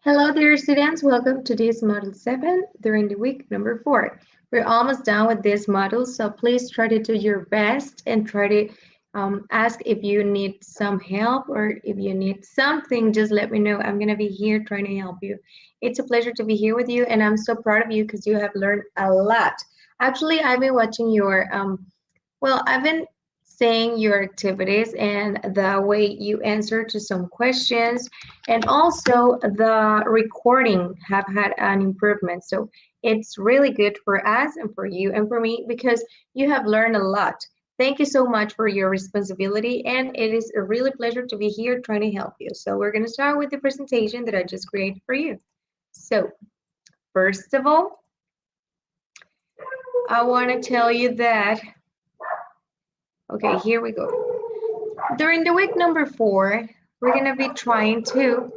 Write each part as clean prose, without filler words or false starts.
Hello, dear students. Welcome to this Model 7 during the week number 4. We're almost done with this model, so please try to do your best and try to ask if you need some help or if you need something, just let me know. I'm going to be here trying to help you. It's a pleasure to be here with you, and I'm so proud of you because you have learned a lot. Actually, I've been watching your I've been seeing your activities and the way you answer to some questions, and also the recording have had an improvement. So it's really good for us and for you and for me because you have learned a lot. Thank you so much for your responsibility, and it is a really pleasure to be here trying to help you. So we're going to start with the presentation that I just created for you. So first of all, I want to tell you that okay, here we go. During the week number 4, we're going to be trying to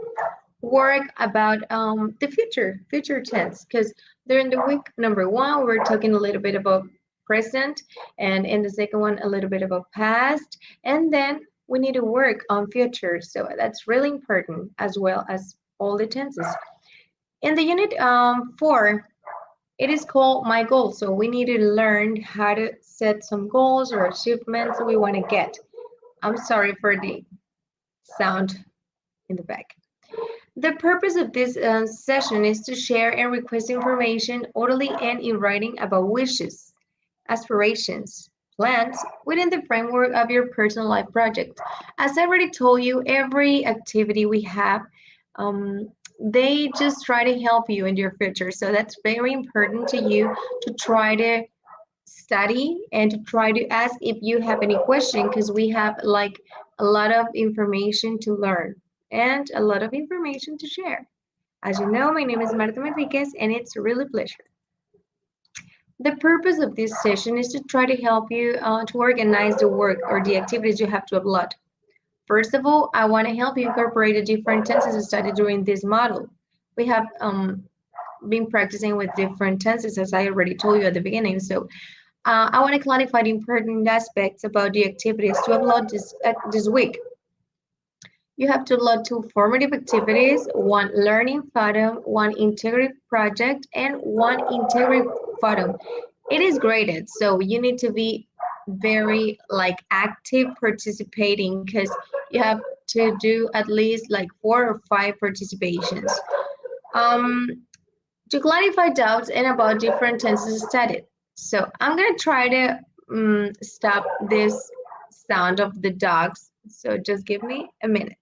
work about the future tense, because during the week number 1, we're talking a little bit about present, and in the second one, a little bit about past, and then we need to work on future. So that's really important as well as all the tenses. In the unit 4, it is called My Goals. So we need to learn how to set some goals or achievements we want to get. I'm sorry for the sound in the back. The purpose of this session is to share and request information orally and in writing about wishes, aspirations, plans within the framework of your personal life project. As I already told you, every activity we have, they just try to help you in your future. So that's very important to you to try to study and to try to ask if you have any question, because we have like a lot of information to learn and a lot of information to share. As you know, my name is Marta Enriquez, and it's a really pleasure. The purpose of this session is to try to help you to organize the work or the activities you have to upload. First of all, I want to help you incorporate the different tenses studied during this model. We have been practicing with different tenses, as I already told you at the beginning. So I want to clarify the important aspects about the activities to upload this week. You have to upload 2 formative activities, 1 learning photo, 1 integrative project, and 1 integrative photo. It is graded, so you need to be very like active participating, because you have to do at least like 4 or 5 participations. Um, to clarify doubts and about different tenses studied. So I'm going to try to stop this sound of the dogs. So just give me a minute.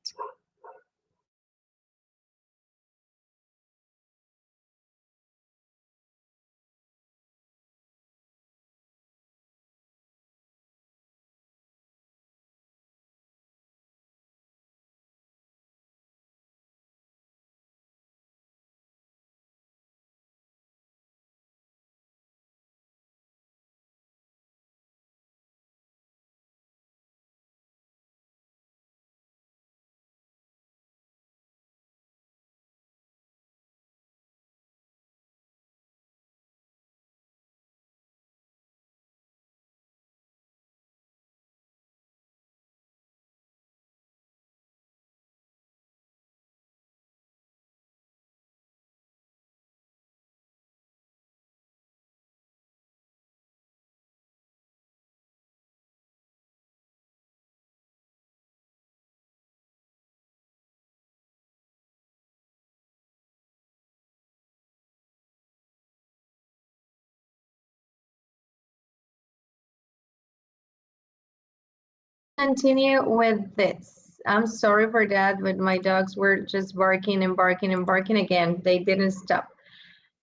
Continue with this. I'm sorry for that, but my dogs were just barking and barking and barking again. They didn't stop.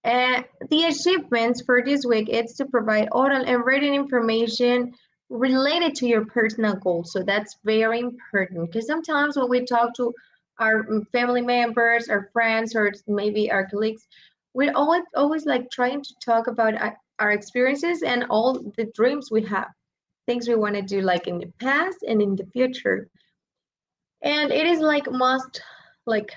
The achievements for this week is to provide oral and written information related to your personal goals. So that's very important, because sometimes when we talk to our family members, our friends, or maybe our colleagues, we're always like trying to talk about our experiences and all the dreams we have, things we want to do like in the past and in the future. And it is like most like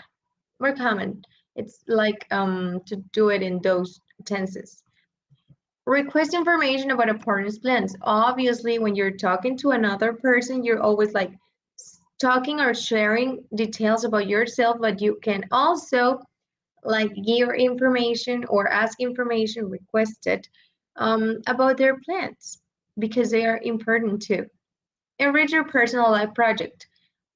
more common. It's like to do it in those tenses. Request information about a partner's plans. Obviously, when you're talking to another person, you're always like talking or sharing details about yourself, but you can also like give information or ask information requested about their plans because they are important too. Enrich your personal life project.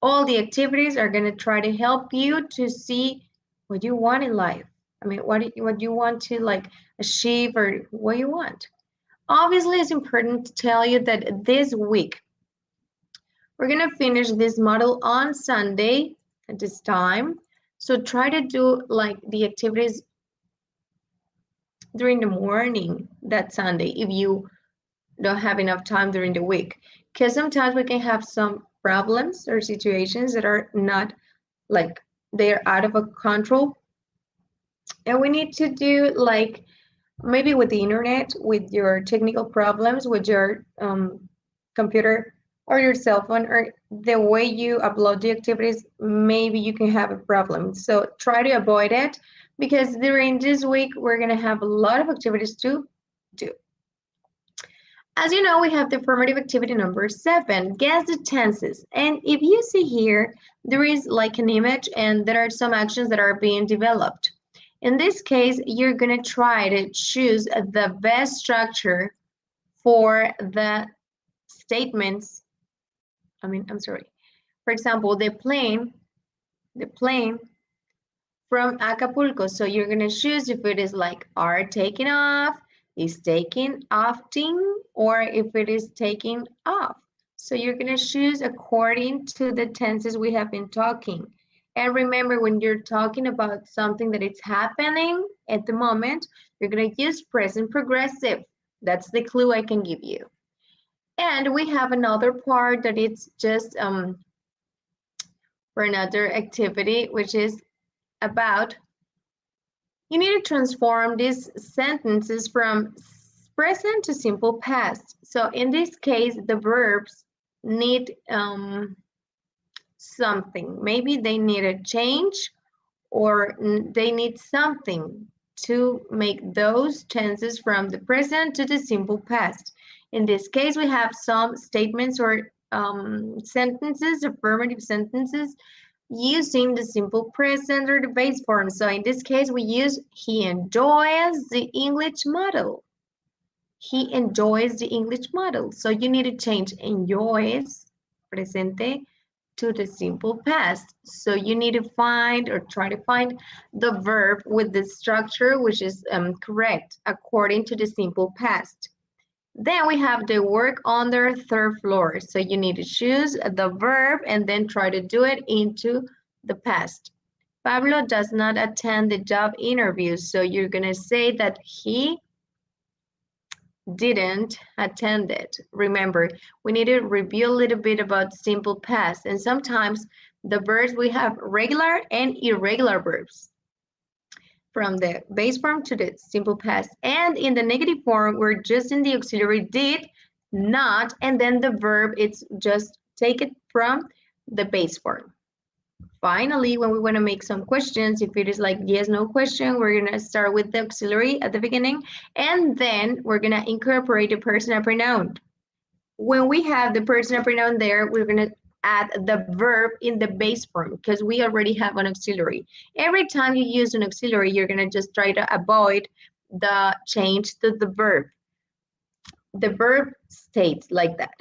All the activities are going to try to help you to see what you want in life. I mean, what you want to like achieve or what you want. Obviously, it's important to tell you that this week we're going to finish this model on Sunday at this time. So try to do like the activities during the morning that Sunday if you don't have enough time during the week. Because sometimes we can have some problems or situations that are not like they're out of a control. And we need to do like maybe with the internet, with your technical problems, with your computer or your cell phone, or the way you upload the activities, maybe you can have a problem. So try to avoid it because during this week, we're going to have a lot of activities to do. As you know, we have the formative activity number 7, guess the tenses. And if you see here, there is like an image and there are some actions that are being developed. In this case, you're going to try to choose the best structure for the statements. I'm sorry. For example, the plane from Acapulco. So you're going to choose if it is like are taking off, is taking offing, or if it is taking off. So you're going to choose according to the tenses we have been talking. And remember, when you're talking about something that is happening at the moment, you're going to use present progressive. That's the clue I can give you. And we have another part that it's just for another activity, which is about you need to transform these sentences from present to simple past. So in this case, the verbs need something. Maybe they need a change or they need something to make those tenses from the present to the simple past. In this case, we have some statements or sentences, affirmative sentences, using the simple present or the base form. So in this case, we use he enjoys the English model. He enjoys the English model. So you need to change enjoys, presente, to the simple past. So you need to find or try to find the verb with the structure which is correct according to the simple past. Then we have the work on the third floor. So you need to choose the verb and then try to do it into the past. Pablo does not attend the job interview. So you're going to say that he didn't attend it. Remember, we need to review a little bit about simple past. And sometimes the verbs, we have regular and irregular verbs from the base form to the simple past. And in the negative form, we're just in the auxiliary did, not, and then the verb, it's just take it from the base form. Finally, when we want to make some questions, if it is like yes, no question, we're going to start with the auxiliary at the beginning, and then we're going to incorporate the personal pronoun. When we have the personal pronoun there, we're going to add the verb in the base form because we already have an auxiliary. Every time you use an auxiliary, you're going to just try to avoid the change to the verb. The verb stays like that.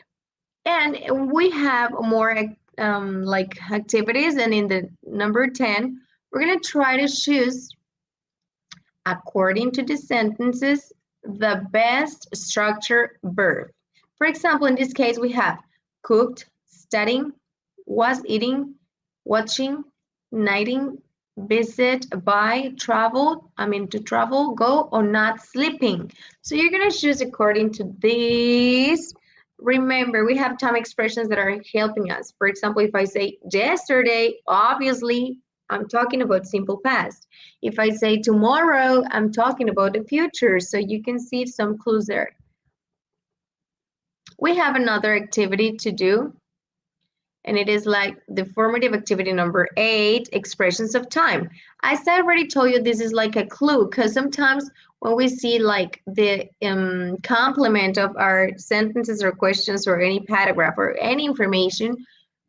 And we have more like activities, and in the number 10, we're going to try to choose, according to the sentences, the best structure verb. For example, in this case, we have cooked, studying, was eating, watching, nighting, visit, buy, travel, to travel, go, or not sleeping. So you're going to choose according to these. Remember, we have time expressions that are helping us. For example, if I say yesterday, obviously, I'm talking about simple past. If I say tomorrow, I'm talking about the future. So you can see some clues there. We have another activity to do, and it is like the formative activity number 8, expressions of time. As I already told you, this is like a clue because sometimes when we see like the complement of our sentences or questions or any paragraph or any information,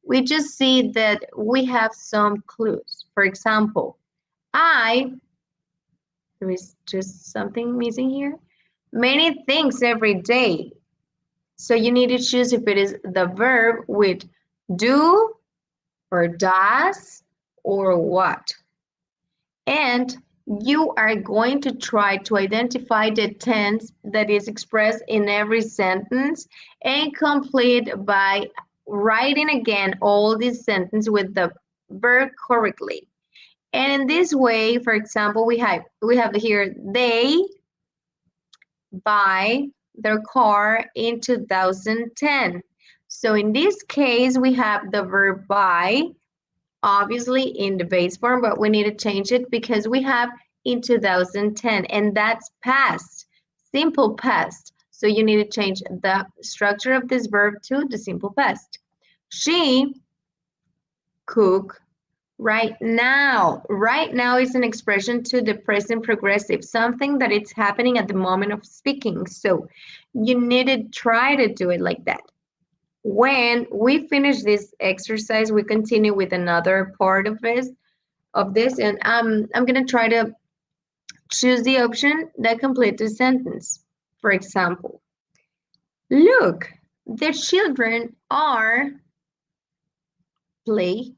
we just see that we have some clues. For example, I There is just something missing here. Many things every day. So you need to choose if it is the verb with do or does or what. And you are going to try to identify the tense that is expressed in every sentence and complete by writing again all these sentences with the verb correctly. And in this way, for example, we have here they buy their car in 2010. So in this case, we have the verb buy, obviously in the base form, but we need to change it because we have in 2010, and that's past, simple past. So you need to change the structure of this verb to the simple past. She cook right now. Right now is an expression to the present progressive, something that it's happening at the moment of speaking. So you need to try to do it like that. When we finish this exercise, we continue with another part of this, and I'm gonna try to choose the option that completes the sentence. For example, look, the children are play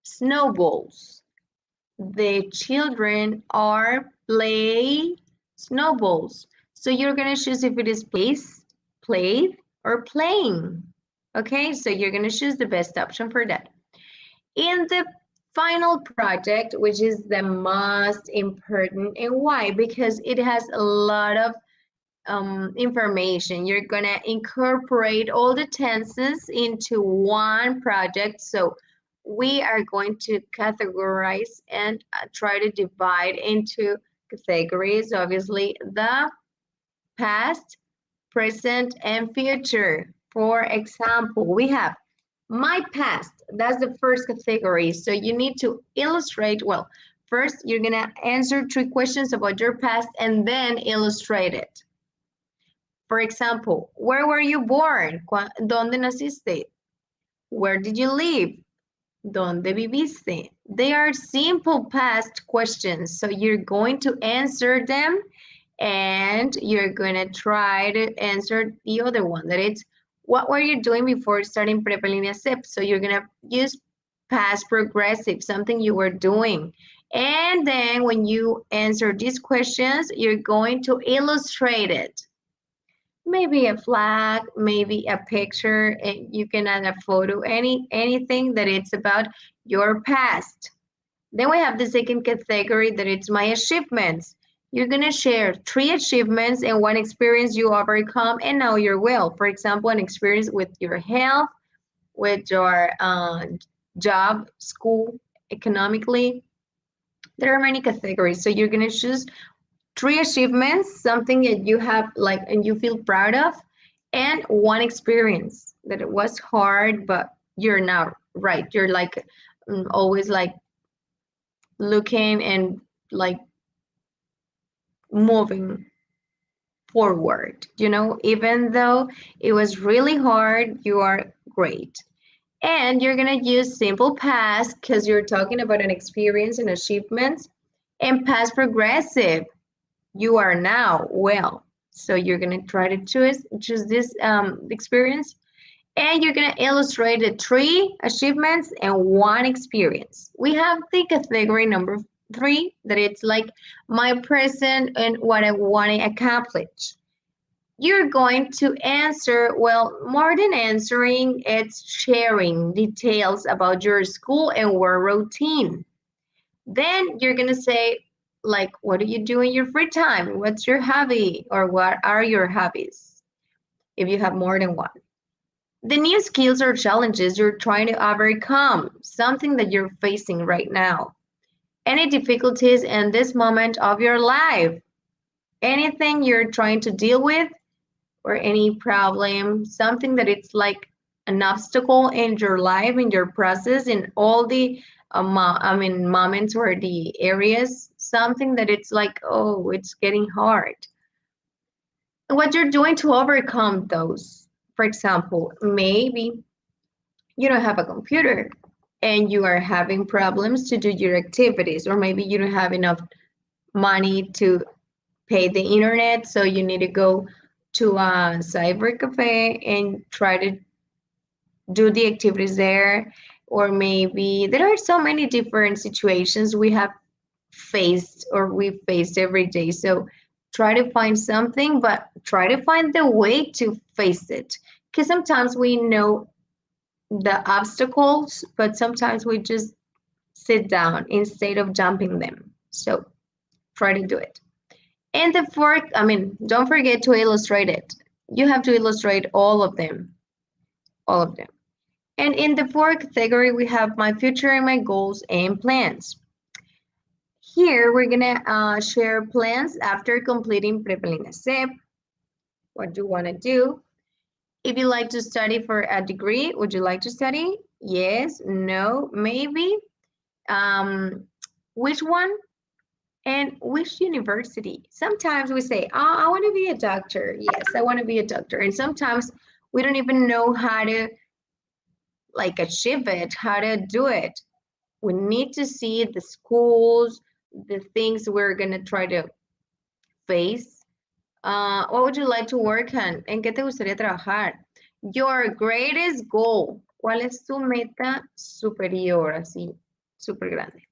snowballs. The children are play snowballs. So you're gonna choose if it is place, played, or playing. Okay, so you're gonna choose the best option for that. In the final project, which is the most important, and why? Because it has a lot of information. You're gonna incorporate all the tenses into one project. So we are going to categorize and try to divide into categories, obviously the past, present, and future. For example, we have my past. That's the first category. So you need to illustrate, well, first you're gonna answer 3 questions about your past and then illustrate it. For example, where were you born? ¿Dónde naciste? Where did you live? ¿Dónde viviste? They are simple past questions, so you're going to answer them and you're going to try to answer the other one, that it's what were you doing before starting Prepa Línea SIP? So you're going to use past progressive, something you were doing. And then when you answer these questions, you're going to illustrate it. Maybe a flag, maybe a picture, and you can add a photo, anything that it's about your past. Then we have the second category that it's my achievements. You're gonna share 3 achievements and 1 experience you overcome and now you're well. For example, an experience with your health, with your job, school, economically. There are many categories, so you're gonna choose 3 achievements, something that you have like and you feel proud of, and 1 experience that it was hard, but you're not right. You're like always like looking and like moving forward, even though it was really hard, you are great. And you're gonna use simple past because you're talking about an experience and achievements, and past progressive. You are now well. So you're gonna try to choose this experience, and you're gonna illustrate the 3 achievements and 1 experience. We have the category number 3 that it's like my present and what I want to accomplish. You're going to answer, well, more than answering, it's sharing details about your school and work routine. Then you're gonna say, like, what do you do in your free time? What's your hobby, or what are your hobbies if you have more than one? The new skills or challenges you're trying to overcome, something that you're facing right now. Any difficulties in this moment of your life, anything you're trying to deal with, or any problem, something that it's like an obstacle in your life, in your process, in all the moments or the areas, something that it's like, oh, it's getting hard. What you're doing to overcome those. For example, maybe you don't have a computer and you are having problems to do your activities, or maybe you don't have enough money to pay the internet, so you need to go to a cyber cafe and try to do the activities there. Or maybe there are so many different situations we have faced or we faced every day. So try to find something, but try to find the way to face it. Because sometimes we know the obstacles, but sometimes we just sit down instead of jumping them. So try to do it. And the fourth, don't forget to illustrate it. You have to illustrate all of them, all of them. And in the fourth category, we have my future and my goals and plans. Here, we're gonna share plans after completing Prepelina SEP. What do you wanna do? If you like to study for a degree, would you like to study? Yes, no, maybe. Which one? And which university? Sometimes we say, oh, I want to be a doctor. Yes, I want to be a doctor. And sometimes we don't even know how to achieve it, how to do it. We need to see the schools, the things we're going to try to face. What would you like to work on? ¿En qué te gustaría trabajar? Your greatest goal. ¿Cuál es tu meta superior, así, super grande?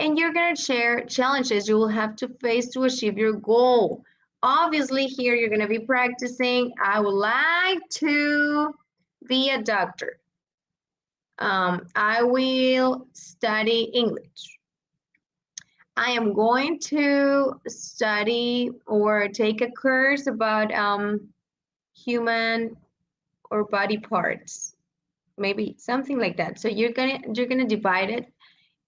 And you're going to share challenges you will have to face to achieve your goal. Obviously, here you're going to be practicing. I would like to be a doctor. I will study English. I am going to study or take a course about human or body parts, maybe something like that. So you're gonna divide it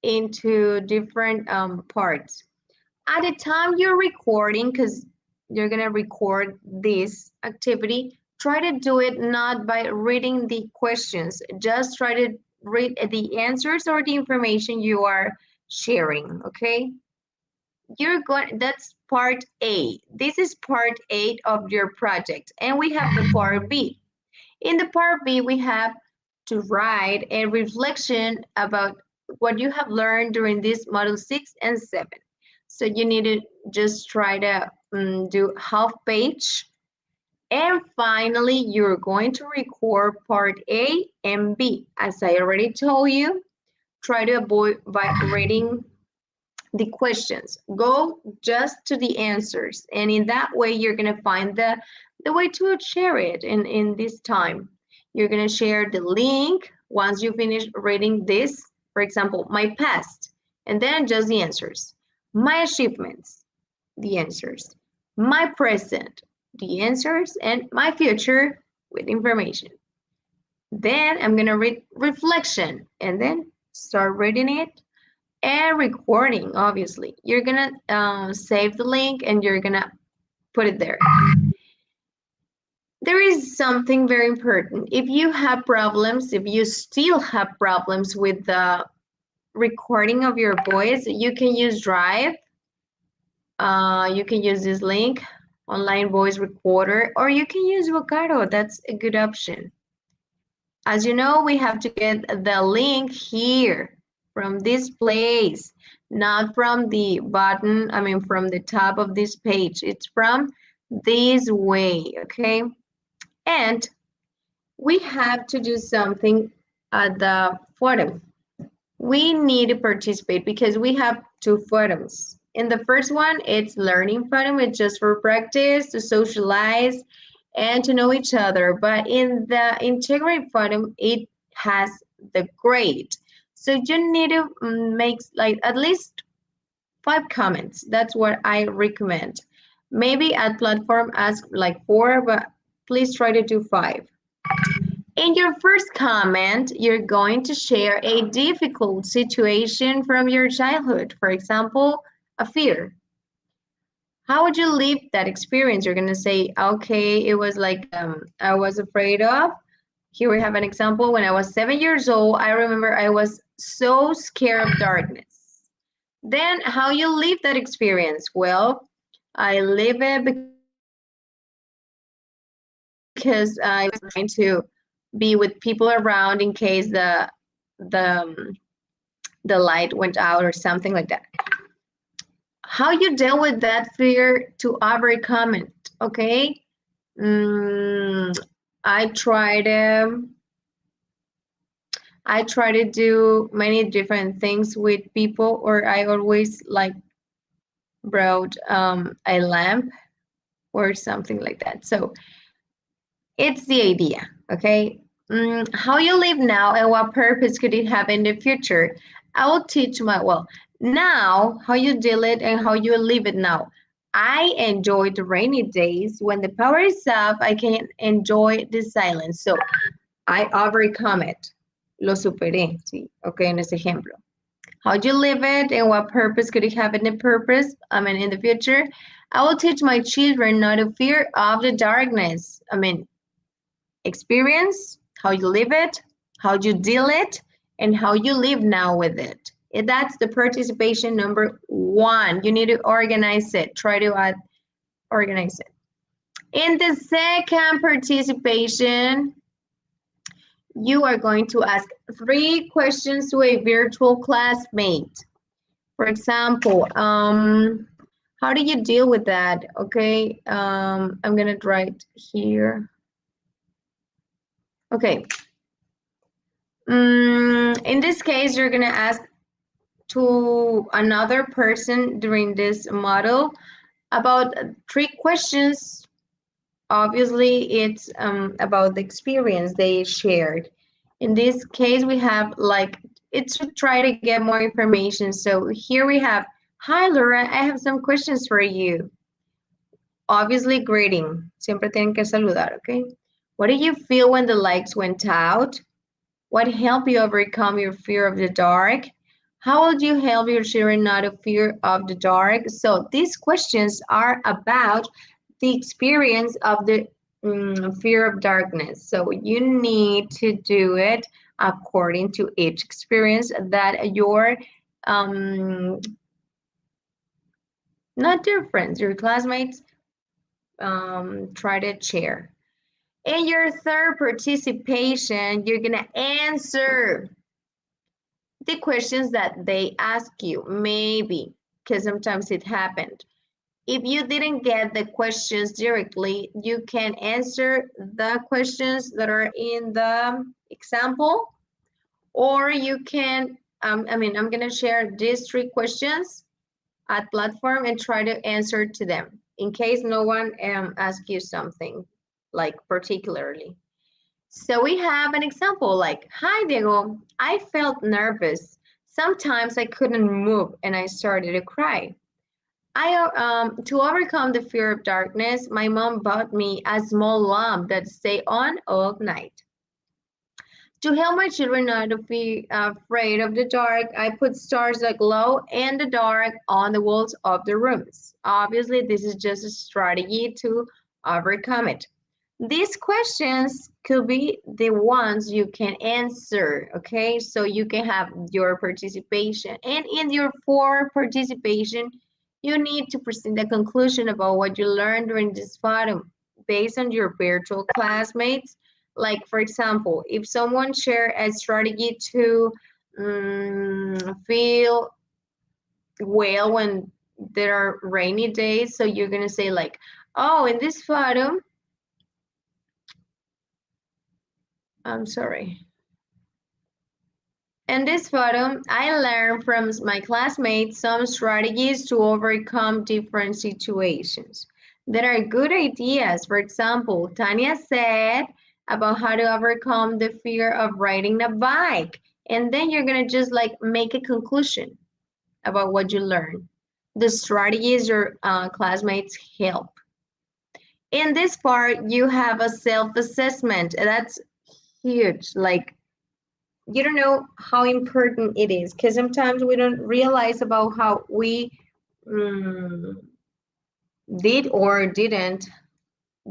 into different parts. At the time you're recording, because you're gonna record this activity, try to do it not by reading the questions, just try to read the answers or the information you are sharing, okay? That's part A. This is part A of your project, and we have the part B. In the part B, we have to write a reflection about what you have learned during this module 6 and 7. So you need to just try to do half page. And finally, you're going to record part A and B. As I already told you, try to avoid by reading the questions. Go just to the answers. And in that way, you're going to find the way to share it in this time. You're going to share the link once you finish reading this. For example, my past, and then just the answers. My achievements, the answers. My present, the answers. And my future with information. Then I'm going to read reflection and then start reading it and recording. Obviously, you're going to save the link and you're going to put it there. There is something very important. If you have problems, if you still have problems with the recording of your voice, you can use Drive. You can use this link, online voice recorder, or you can use Vocado. That's a good option. As you know, we have to get the link here from this place, not from the button, from the top of this page. It's from this way, okay? And we have to do something at the forum. We need to participate because we have 2 forums. In the first one, it's learning forum. It's just for practice, to socialize, and to know each other. But in the integrate forum, it has the grade. So you need to make at least 5 comments. That's what I recommend. Maybe at platform ask 4, but please try to do 5. In your first comment, you're going to share a difficult situation from your childhood. For example, a fear. How would you live that experience? You're going to say, okay, it was I was afraid of. Here we have an example. When I was 7 years old, I remember I was so scared of darkness. Then how you live that experience? Well, I live it because I was trying to be with people around in case the the light went out or something like that. How you deal with that fear to overcome it, okay? I try to do many different things with people, or I always like brought a lamp or something like that. So it's the idea, okay? How you live now and what purpose could it have in the future? I will teach now how you deal it and how you live it now. I enjoy the rainy days. When the power is off, I can enjoy the silence. So I overcome it. Lo superé, sí, okay, en ese ejemplo. How do you live it and what purpose could it have in the purpose? In the future, I will teach my children not to fear of the darkness. Experience, how you live it, how you deal it, and how you live now with it. And that's the participation number 1. You need to organize it. Try to organize it. In the second participation, you are going to ask 3 questions to a virtual classmate. For example, how do you deal with that? Okay, I'm gonna write here. Okay. In this case, you're gonna ask to another person during this model about 3 questions. Obviously, it's about the experience they shared. In this case, we have it's to try to get more information. So here we have, hi Laura, I have some questions for you. Obviously, greeting. Siempre tienen que saludar, okay? What did you feel when the lights went out? What helped you overcome your fear of the dark? How would you help your children not to fear of the dark? So these questions are about the experience of the fear of darkness. So you need to do it according to each experience that your not your friends, your classmates try to share. In your third participation, you're gonna answer the questions that they ask you, maybe, because sometimes it happened. If you didn't get the questions directly, you can answer the questions that are in the example, or you can, I'm gonna share these 3 questions at platform and try to answer to them in case no one asks you something like particularly. So we have an example like, hi Diego, I felt nervous. Sometimes I couldn't move and I started to cry. To overcome the fear of darkness, my mom bought me a small lamp that stay on all night. To help my children not to be afraid of the dark, I put stars that glow in the dark on the walls of the rooms. Obviously, this is just a strategy to overcome it. These questions could be the ones you can answer, okay? So you can have your participation. And in your 4 participation, you need to present a conclusion about what you learned during this forum based on your virtual classmates. Like, for example, if someone share a strategy to feel well when there are rainy days, so you're gonna say like, oh, in this forum, I'm sorry. In this photo, I learned from my classmates some strategies to overcome different situations. There are good ideas. For example, Tanya said about how to overcome the fear of riding a bike. And then you're gonna just like make a conclusion about what you learned. The strategies your classmates help. In this part, you have a self-assessment. That's huge. Like, you don't know how important it is because sometimes we don't realize about how we did or didn't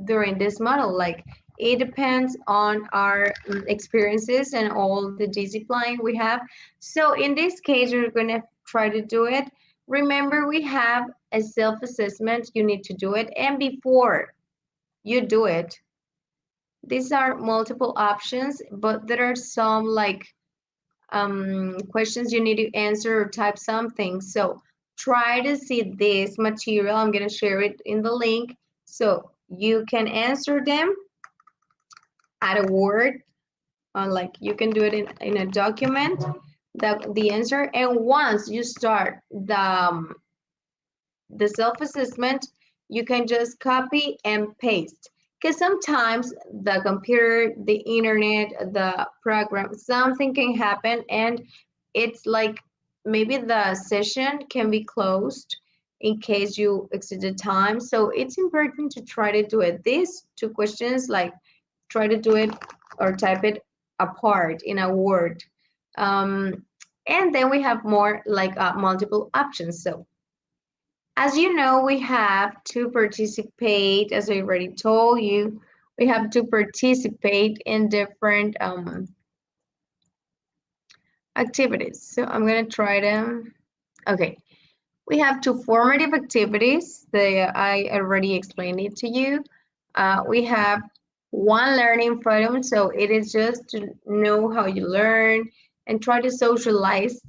during this model. Like, it depends on our experiences and all the discipline we have. So in this case, you're going to try to do it. Remember, we have a self-assessment. You need to do it. And before you do it, these are multiple options, but there are some like questions you need to answer or type something. So try to see this material. I'm going to share it in the link so you can answer them at a Word. Like you can do it in a document, the answer. And once you start the self-assessment, you can just copy and paste. Because sometimes the computer, the internet, the program, something can happen and it's like maybe the session can be closed in case you exceed the time. So it's important to try to do it. These two questions, like try to do it or type it apart in a Word. And then we have more like multiple options. So as you know, we have to participate, as I already told you, we have to participate in different activities. So I'm going to try them. Okay, we have two formative activities. I already explained it to you. We have one learning forum, so it is just to know how you learn and try to socialize.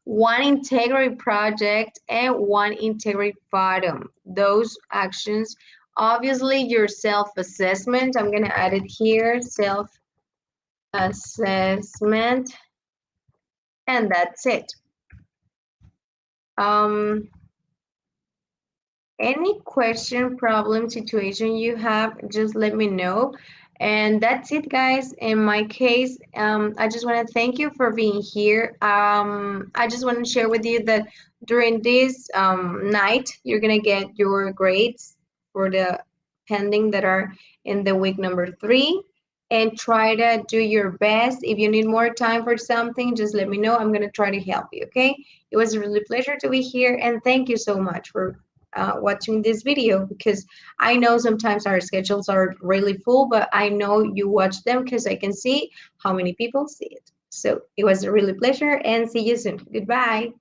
One integrity project and one integrity forum. Those actions. Obviously, your self-assessment. I'm going to add it here, self-assessment, and that's it. Um, any question, problem, situation you have, just let me know. And that's it, guys. In my case, I just want to thank you for being here. I just want to share with you that during this night, you're going to get your grades for the pending that are in the week number 3. And try to do your best. If you need more time for something, just let me know. I'm going to try to help you, okay? It was a really pleasure to be here. And thank you so much for watching this video, because I know sometimes our schedules are really full, but I know you watch them because I can see how many people see it. So it was a really pleasure, and see you soon. Goodbye.